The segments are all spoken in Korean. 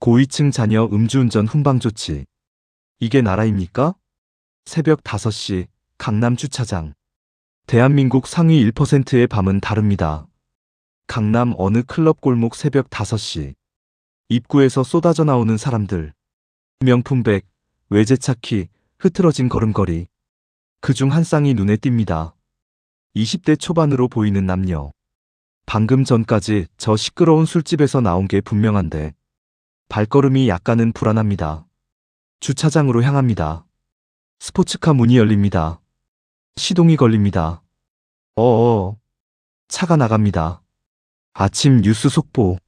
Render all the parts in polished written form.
고위층 자녀 음주운전 훈방조치. 이게 나라입니까? 새벽 5시 강남 주차장. 대한민국 상위 1%의 밤은 다릅니다. 강남 어느 클럽 골목 새벽 5시. 입구에서 쏟아져 나오는 사람들. 명품백, 외제차 키, 흐트러진 걸음걸이. 그중 한 쌍이 눈에 띕니다. 20대 초반으로 보이는 남녀. 방금 전까지 저 시끄러운 술집에서 나온 게 분명한데 발걸음이 약간은 불안합니다. 주차장으로 향합니다. 스포츠카 문이 열립니다. 시동이 걸립니다. 어어. 차가 나갑니다. 아침 뉴스 속보.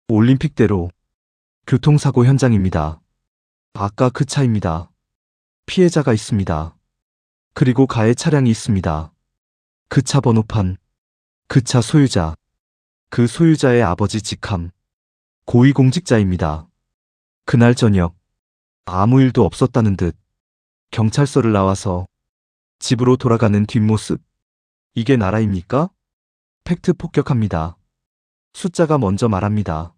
올림픽대로. 교통사고 현장입니다. 아까 그 차입니다. 피해자가 있습니다. 그리고 가해 차량이 있습니다. 그 차 번호판. 그 차 소유자. 그 소유자의 아버지 직함. 고위공직자입니다. 그날 저녁. 아무 일도 없었다는 듯 경찰서를 나와서 집으로 돌아가는 뒷모습. 이게 나라입니까? 팩트 폭격합니다. 숫자가 먼저 말합니다.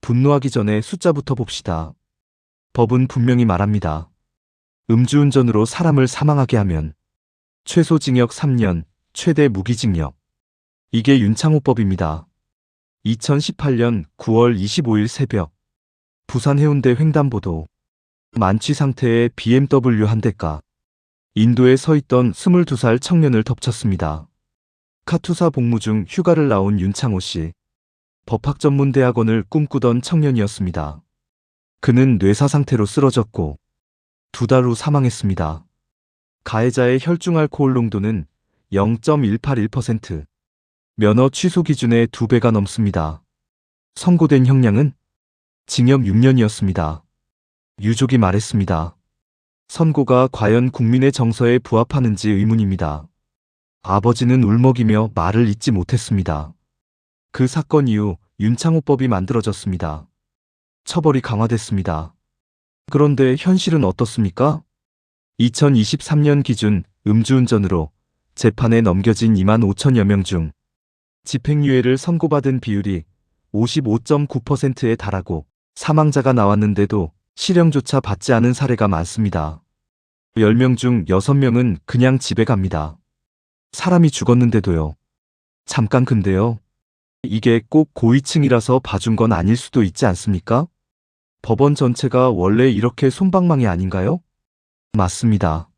분노하기 전에 숫자부터 봅시다. 법은 분명히 말합니다. 음주운전으로 사람을 사망하게 하면 최소 징역 3년, 최대 무기징역. 이게 윤창호법입니다. 2018년 9월 25일 새벽 부산 해운대 횡단보도. 만취 상태의 BMW 한 대가 인도에 서 있던 22살 청년을 덮쳤습니다. 카투사 복무 중 휴가를 나온 윤창호 씨. 법학전문대학원을 꿈꾸던 청년이었습니다. 그는 뇌사 상태로 쓰러졌고 2달 후 사망했습니다. 가해자의 혈중 알코올 농도는 0.181%. 면허 취소 기준의 2배가 넘습니다. 선고된 형량은 징역 6년이었습니다. 유족이 말했습니다. 선고가 과연 국민의 정서에 부합하는지 의문입니다. 아버지는 울먹이며 말을 잇지 못했습니다. 그 사건 이후 윤창호법이 만들어졌습니다. 처벌이 강화됐습니다. 그런데 현실은 어떻습니까? 2023년 기준 음주운전으로 재판에 넘겨진 2만 5천여 명 중 집행유예를 선고받은 비율이 55.9%에 달하고 사망자가 나왔는데도 실형조차 받지 않은 사례가 많습니다. 10명 중 6명은 그냥 집에 갑니다. 사람이 죽었는데도요. 잠깐 근데요. 이게 꼭 고위층이라서 봐준 건 아닐 수도 있지 않습니까? 법원 전체가 원래 이렇게 솜방망이 아닌가요? 맞습니다.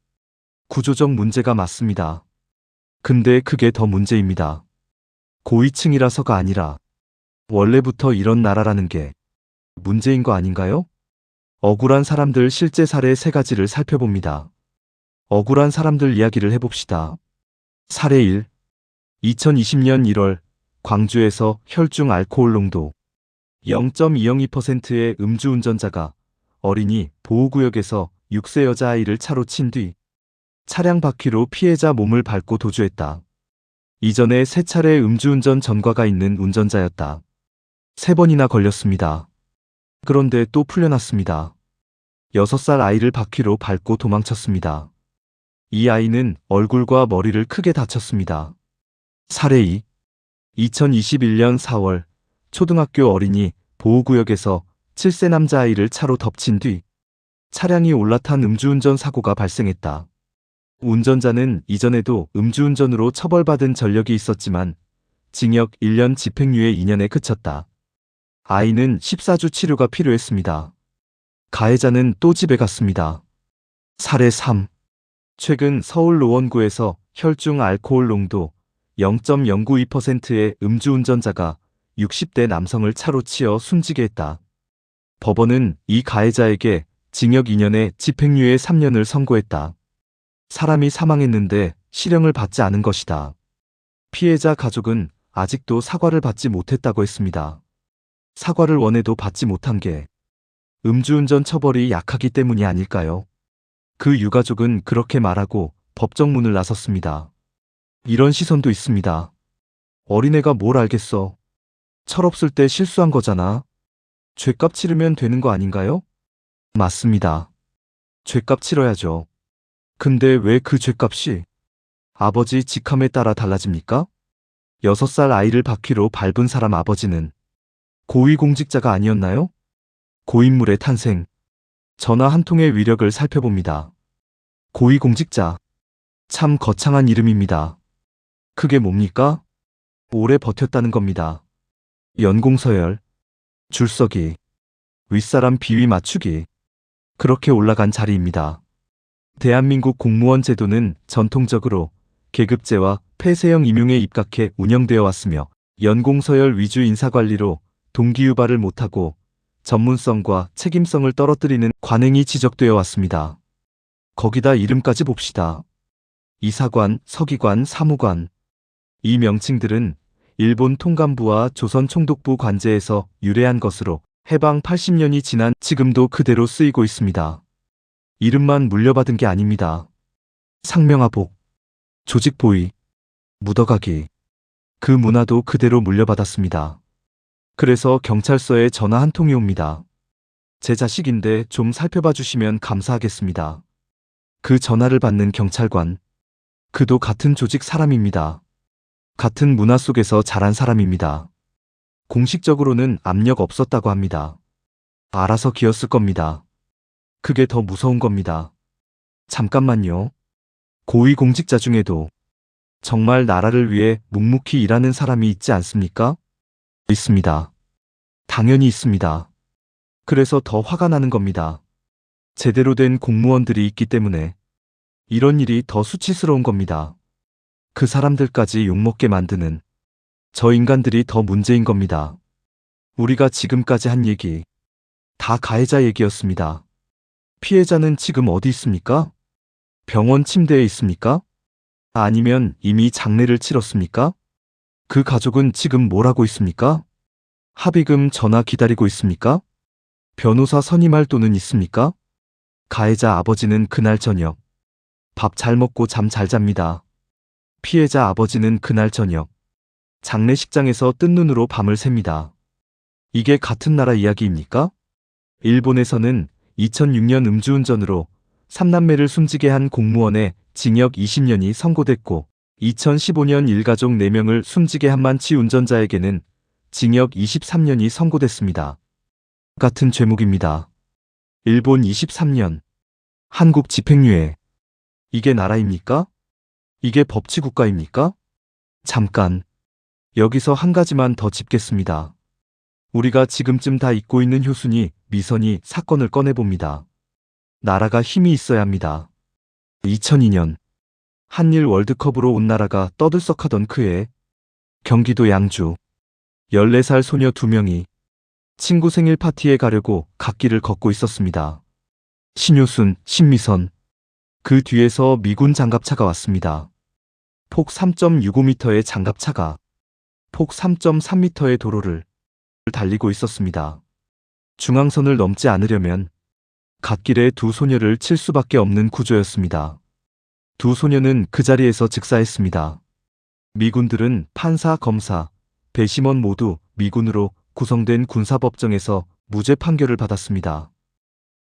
구조적 문제가 맞습니다. 근데 그게 더 문제입니다. 고위층이라서가 아니라 원래부터 이런 나라라는 게 문제인 거 아닌가요? 억울한 사람들 실제 사례 3가지를 살펴봅니다. 억울한 사람들 이야기를 해봅시다. 사례 1. 2020년 1월 광주에서 혈중 알코올 농도 0.202%의 음주운전자가 어린이 보호구역에서 6세 여자아이를 차로 친 뒤 차량 바퀴로 피해자 몸을 밟고 도주했다. 이전에 3차례 음주운전 전과가 있는 운전자였다. 3번이나 걸렸습니다. 그런데 또 풀려났습니다. 6살 아이를 바퀴로 밟고 도망쳤습니다. 이 아이는 얼굴과 머리를 크게 다쳤습니다. 사례 2. 2021년 4월 초등학교 어린이 보호구역에서 7세 남자아이를 차로 덮친 뒤 차량이 올라탄 음주운전 사고가 발생했다. 운전자는 이전에도 음주운전으로 처벌받은 전력이 있었지만 징역 1년 집행유예 2년에 그쳤다. 아이는 14주 치료가 필요했습니다. 가해자는 또 집에 갔습니다. 사례 3. 최근 서울 노원구에서 혈중 알코올 농도 0.092%의 음주운전자가 60대 남성을 차로 치어 숨지게 했다. 법원은 이 가해자에게 징역 2년에 집행유예 3년을 선고했다. 사람이 사망했는데 실형을 받지 않은 것이다. 피해자 가족은 아직도 사과를 받지 못했다고 했습니다. 사과를 원해도 받지 못한 게 음주운전 처벌이 약하기 때문이 아닐까요? 그 유가족은 그렇게 말하고 법정문을 나섰습니다. 이런 시선도 있습니다. 어린애가 뭘 알겠어. 철없을 때 실수한 거잖아. 죗값 치르면 되는 거 아닌가요? 맞습니다. 죗값 치러야죠. 근데 왜 그 죗값이 아버지 직함에 따라 달라집니까? 6살 아이를 바퀴로 밟은 사람 아버지는 고위공직자가 아니었나요? 고인물의 탄생. 전화 한 통의 위력을 살펴봅니다. 고위공직자. 참 거창한 이름입니다. 그게 뭡니까? 오래 버텼다는 겁니다. 연공서열, 줄서기, 윗사람 비위 맞추기. 그렇게 올라간 자리입니다. 대한민국 공무원 제도는 전통적으로 계급제와 폐쇄형 임용에 입각해 운영되어 왔으며 연공서열 위주 인사관리로 동기유발을 못하고 전문성과 책임성을 떨어뜨리는 관행이 지적되어 왔습니다. 거기다 이름까지 봅시다. 이사관, 서기관, 사무관. 이 명칭들은 일본 통감부와 조선 총독부 관제에서 유래한 것으로 해방 80년이 지난 지금도 그대로 쓰이고 있습니다. 이름만 물려받은 게 아닙니다. 상명하복, 조직보위, 묻어가기. 그 문화도 그대로 물려받았습니다. 그래서 경찰서에 전화 한 통이 옵니다. 제 자식인데 좀 살펴봐 주시면 감사하겠습니다. 그 전화를 받는 경찰관. 그도 같은 조직 사람입니다. 같은 문화 속에서 자란 사람입니다. 공식적으로는 압력 없었다고 합니다. 알아서 기었을 겁니다. 그게 더 무서운 겁니다. 잠깐만요. 고위공직자 중에도 정말 나라를 위해 묵묵히 일하는 사람이 있지 않습니까? 있습니다. 당연히 있습니다. 그래서 더 화가 나는 겁니다. 제대로 된 공무원들이 있기 때문에 이런 일이 더 수치스러운 겁니다. 그 사람들까지 욕먹게 만드는 저 인간들이 더 문제인 겁니다. 우리가 지금까지 한 얘기 다 가해자 얘기였습니다. 피해자는 지금 어디 있습니까? 병원 침대에 있습니까? 아니면 이미 장례를 치렀습니까? 그 가족은 지금 뭘 하고 있습니까? 합의금 전화 기다리고 있습니까? 변호사 선임할 돈은 있습니까? 가해자 아버지는 그날 저녁 밥 잘 먹고 잠 잘 잡니다. 피해자 아버지는 그날 저녁 장례식장에서 뜬 눈으로 밤을 샙니다. 이게 같은 나라 이야기입니까? 일본에서는 2006년 음주운전으로 3남매를 숨지게 한 공무원의 징역 20년이 선고됐고 2015년 일가족 4명을 숨지게 한 만취 운전자에게는 징역 23년이 선고됐습니다. 같은 죄목입니다. 일본 23년, 한국 집행유예. 이게 나라입니까? 이게 법치국가입니까? 잠깐, 여기서 한 가지만 더 짚겠습니다. 우리가 지금쯤 다 잊고 있는 효순이, 미선이 사건을 꺼내봅니다. 나라가 힘이 있어야 합니다. 2002년, 한일 월드컵으로 온 나라가 떠들썩하던 그해, 경기도 양주, 14살 소녀 2명이 친구 생일 파티에 가려고 갓길을 걷고 있었습니다. 신효순, 신미선. 그 뒤에서 미군 장갑차가 왔습니다. 폭 3.65m의 장갑차가 폭 3.3m의 도로를 달리고 있었습니다. 중앙선을 넘지 않으려면 갓길에 두 소녀를 칠 수밖에 없는 구조였습니다. 두 소녀는 그 자리에서 즉사했습니다. 미군들은 판사, 검사, 배심원 모두 미군으로 구성된 군사법정에서 무죄 판결을 받았습니다.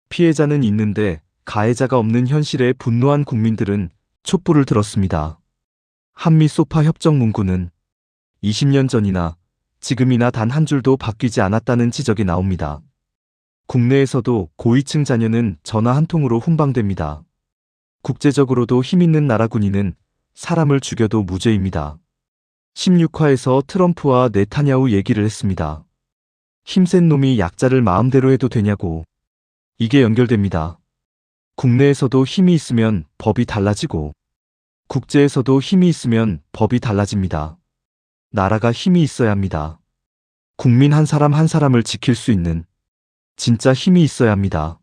피해자는 있는데 가해자가 없는 현실에 분노한 국민들은 촛불을 들었습니다. 한미 소파 협정 문구는 20년 전이나 지금이나 단 한 줄도 바뀌지 않았다는 지적이 나옵니다. 국내에서도 고위층 자녀는 전화 한 통으로 훈방됩니다. 국제적으로도 힘있는 나라 군인은 사람을 죽여도 무죄입니다. 16화에서 트럼프와 네타냐후 얘기를 했습니다. 힘센 놈이 약자를 마음대로 해도 되냐고. 이게 연결됩니다. 국내에서도 힘이 있으면 법이 달라지고 국제에서도 힘이 있으면 법이 달라집니다. 나라가 힘이 있어야 합니다. 국민 한 사람 한 사람을 지킬 수 있는 진짜 힘이 있어야 합니다.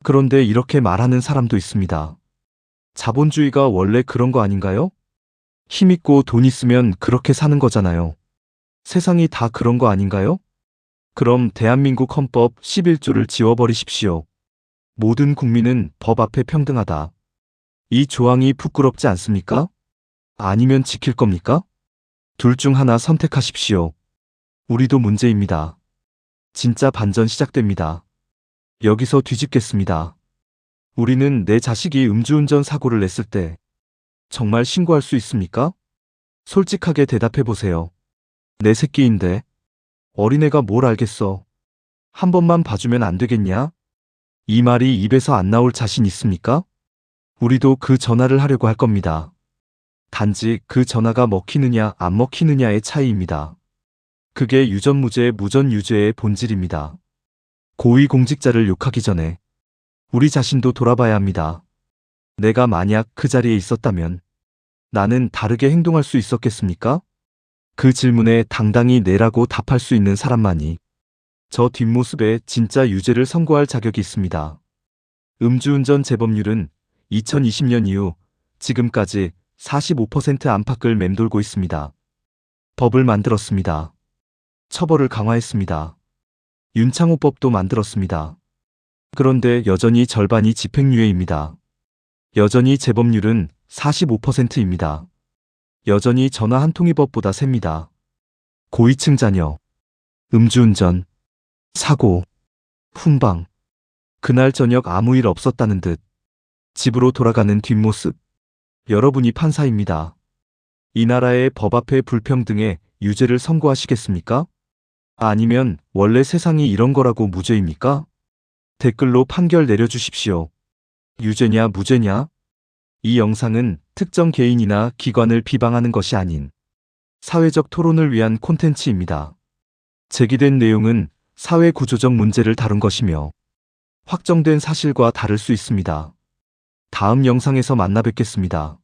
그런데 이렇게 말하는 사람도 있습니다. 자본주의가 원래 그런 거 아닌가요? 힘 있고 돈 있으면 그렇게 사는 거잖아요. 세상이 다 그런 거 아닌가요? 그럼 대한민국 헌법 11조를 지워버리십시오. 모든 국민은 법 앞에 평등하다. 이 조항이 부끄럽지 않습니까? 아니면 지킬 겁니까? 둘 중 하나 선택하십시오. 우리도 문제입니다. 진짜 반전 시작됩니다. 여기서 뒤집겠습니다. 우리는 내 자식이 음주운전 사고를 냈을 때 정말 신고할 수 있습니까? 솔직하게 대답해 보세요. 내 새끼인데 어린애가 뭘 알겠어. 한 번만 봐주면 안 되겠냐? 이 말이 입에서 안 나올 자신 있습니까? 우리도 그 전화를 하려고 할 겁니다. 단지 그 전화가 먹히느냐 안 먹히느냐의 차이입니다. 그게 유전무죄, 무전유죄의 본질입니다. 고위공직자를 욕하기 전에 우리 자신도 돌아봐야 합니다. 내가 만약 그 자리에 있었다면 나는 다르게 행동할 수 있었겠습니까? 그 질문에 당당히 네라고 답할 수 있는 사람만이 저 뒷모습에 진짜 유죄를 선고할 자격이 있습니다. 음주운전 재범률은 2020년 이후 지금까지 45% 안팎을 맴돌고 있습니다. 법을 만들었습니다. 처벌을 강화했습니다. 윤창호법도 만들었습니다. 그런데 여전히 절반이 집행유예입니다. 여전히 재범률은 45%입니다. 여전히 전화 한 통이 법보다 셉니다. 고위층 자녀, 음주운전, 사고, 훈방. 그날 저녁 아무 일 없었다는 듯 집으로 돌아가는 뒷모습. 여러분이 판사입니다. 이 나라의 법 앞에 불평등에 유죄를 선고하시겠습니까? 아니면 원래 세상이 이런 거라고 무죄입니까? 댓글로 판결 내려주십시오. 유죄냐 무죄냐? 이 영상은 특정 개인이나 기관을 비방하는 것이 아닌 사회적 토론을 위한 콘텐츠입니다. 제기된 내용은 사회 구조적 문제를 다룬 것이며 확정된 사실과 다를 수 있습니다. 다음 영상에서 만나 뵙겠습니다.